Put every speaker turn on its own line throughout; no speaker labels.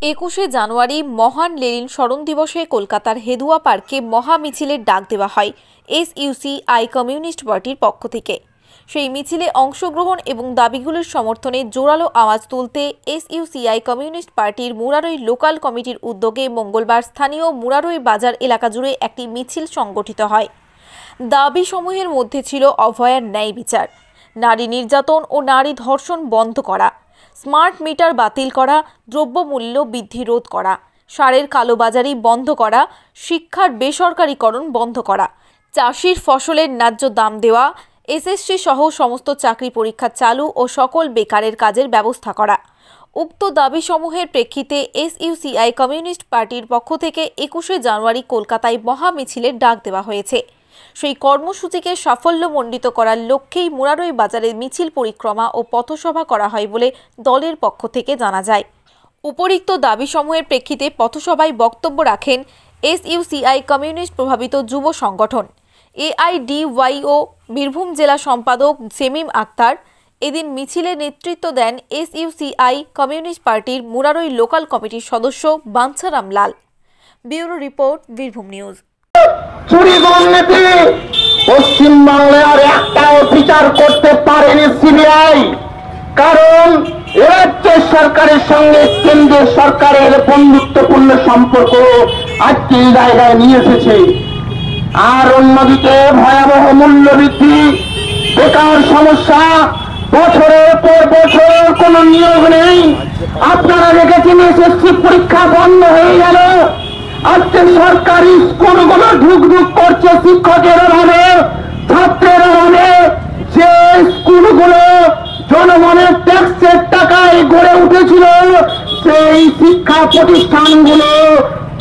21শে জানুয়ারি মহান লেনিন স্মরণ দিবসে কলকাতার হেদুয়া পার্কে মহা মিছিলের ডাক দেওয়া হয় এসইউসিআই কমিউনিস্ট পার্টির পক্ষ থেকে। সেই মিছিলে অংশগ্রহণ এবং দাবিগুলির সমর্থনে জোরালো আওয়াজ তুলতে এসইউসিআই কমিউনিস্ট পার্টির মুরারই লোকাল কমিটির উদ্যোগে মঙ্গলবার স্থানীয় মুরারই বাজার এলাকা জুড়ে একটি মিছিল সংগঠিত হয়। দাবি সমূহের মধ্যে ছিল অভয়ার ন্যায় বিচার, নারী নির্যাতন ও নারী ধর্ষণ বন্ধ করা, স্মার্ট মিটার বাতিল করা, দ্রব্যমূল্য বৃদ্ধি রোধ করা, সারের কালোবাজারি বন্ধ করা, শিক্ষার বেসরকারীকরণ বন্ধ করা, চাষির ফসলের ন্যায্য দাম দেওয়া, এসএসসি সহ সমস্ত চাকরি পরীক্ষা চালু ও সকল বেকারের কাজের ব্যবস্থা করা। উক্ত দাবিসমূহের প্রেক্ষিতে এসইউসিআই কমিউনিস্ট পার্টির পক্ষ থেকে 21শে জানুয়ারি কলকাতায় মহা মিছিলের ডাক দেওয়া হয়েছে। সেই কর্মসূচিকে সাফল্যমণ্ডিত করার লক্ষ্যেই মুরারই বাজারে মিছিল পরিক্রমা ও পথসভা করা হয় বলে দলের পক্ষ থেকে জানা যায়। উপরিক্ত দাবিসমূহের প্রেক্ষিতে পথসভায় বক্তব্য রাখেন এসইউসিআই কমিউনিস্ট প্রভাবিত যুব সংগঠন এআইডিওয়াইও বীরভূম জেলা সম্পাদক সেমিম আক্তার। এদিন মিছিলে নেতৃত্ব দেন এসইউসিআই কমিউনিস্ট পার্টির মুরারই লোকাল কমিটির সদস্য Bancharam Lal. Bureau report, Birbhum news.
চুরি দুর্নীতি পশ্চিমবাংলায় আর একটাও বিচার করতে পারেনি সিবিআই, কারণ রাজ্য সরকারের সঙ্গে কেন্দ্রীয় সরকারের বন্ধুত্বপূর্ণ সম্পর্ক আজকে এই জায়গায় নিয়ে এসেছে। আর অন্যদিকে ভয়াবহ মূল্যবৃদ্ধি, বেকার সমস্যা, বছরের পর বছর কোন নিয়োগ নেই। আপনারা দেখেছেন এসএসসি পরীক্ষা বন্ধ হয়ে গেল, আজকে সরকারি স্কুলগুলো ঢুকঢুক করছে শিক্ষকের অভাবে, ছাত্রের অভাবে। যে স্কুলগুলো জনগণের ট্যাক্সের টাকায় গড়ে উঠেছিল, সেই শিক্ষা প্রতিষ্ঠানগুলো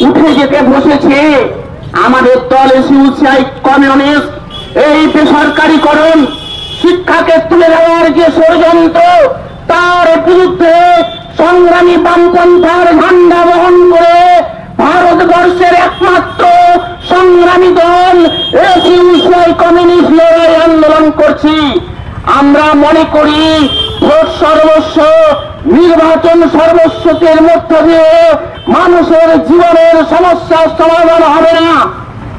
উঠে যেতে বসেছে। আমাদের দল এসইউসিআই কমিউনিস্ট এই বেসরকারীকরণ, শিক্ষাকে তুলে দেওয়ার যে ষড়যন্ত্র, তার বিরুদ্ধে সংগ্রামী বামপন্থার ঝান্ডা বহন করে ভারতবর্ষের একমাত্র সংগ্রামী দল এসইউসিআই কমিউনিস্ট লড়াই আন্দোলন করছি। আমরা মনে করি ভোট সর্বস্ব, নির্বাচন সর্বস্বতের মধ্য দিয়ে মানুষের জীবনের সমস্যার সমাধান হবে না।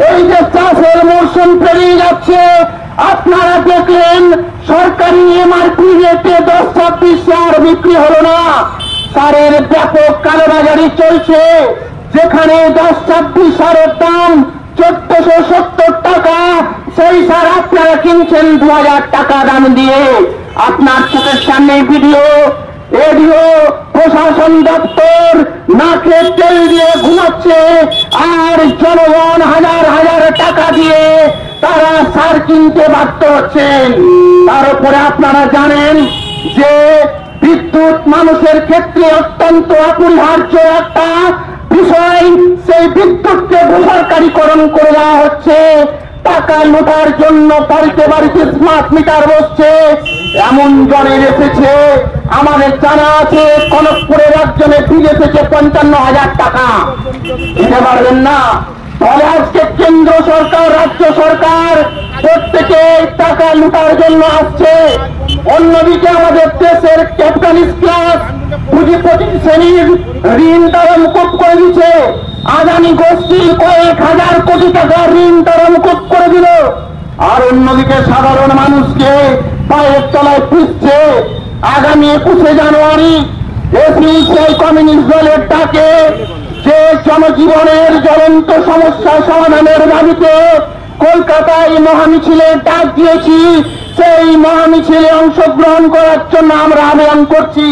এই যে চাষের মৌসুম পেরিয়ে যাচ্ছে, আপনারা দেখলেন সরকারি এমআরপি রেটে 10-26 সার বিক্রি হলো না। সারের ব্যাপক কালোবাজারি চলছে, যেখানে 10-26 সারের দাম 1470 টাকা, সেই সার আপনারা কিনছেন 2000 টাকা দাম দিয়ে। আপনার চোখের সামনে ভিডিও, রেডিও, প্রশাসন দপ্তর নাকে তেল দিয়ে ঘুমাচ্ছে, আর জনগণ হাজার হাজার টাকা দিয়ে তারা সার কিনতে বাধ্য হচ্ছেন। তার উপরে আপনারা জানেন যে বিদ্যুৎ মানুষের ক্ষেত্রে অত্যন্ত অপরিহার্য একটা বিষয়, সেই বিদ্যুৎকে বেসরকারীকরণ করে দেওয়া হচ্ছে। টাকা লুটার জন্য বাড়িতে বাড়িতে স্মার্ট মিটার বসছে। এমন জনের এসেছে, আমাদের জানা আছে কনকপুরের একজনের বিল এসেছে 55,000 টাকা, দিতে পারবেন না। তাহলে আজকে কেন্দ্র সরকার, রাজ্য সরকার প্রত্যেকে টাকা লুটার জন্য আসছে। অন্যদিকে আমাদের দেশের ক্যাপিটালিস্ট ক্লাস পুঁজিপতি শ্রেণীর ঋণ তারা মুকুব করে দিচ্ছে। আদানি গোষ্ঠীর কয়েক হাজার কোটি টাকার ঋণ তারা মুকুব করে দিল। আর অন্যদিকে সাধারণ মানুষকে পায়ের তলায় পিষছে। আগামী 21শে জানুয়ারি এসইউসিআই কমিউনিস্ট দলের ডাকে যে জনজীবনের জ্বলন্ত সমস্যা সমাধানের দাবিতে কলকাতায় মহামিছিলের ডাক দিয়েছি, সেই মহামিছিলে অংশগ্রহণ করার জন্য আমরা আবেদন করছি।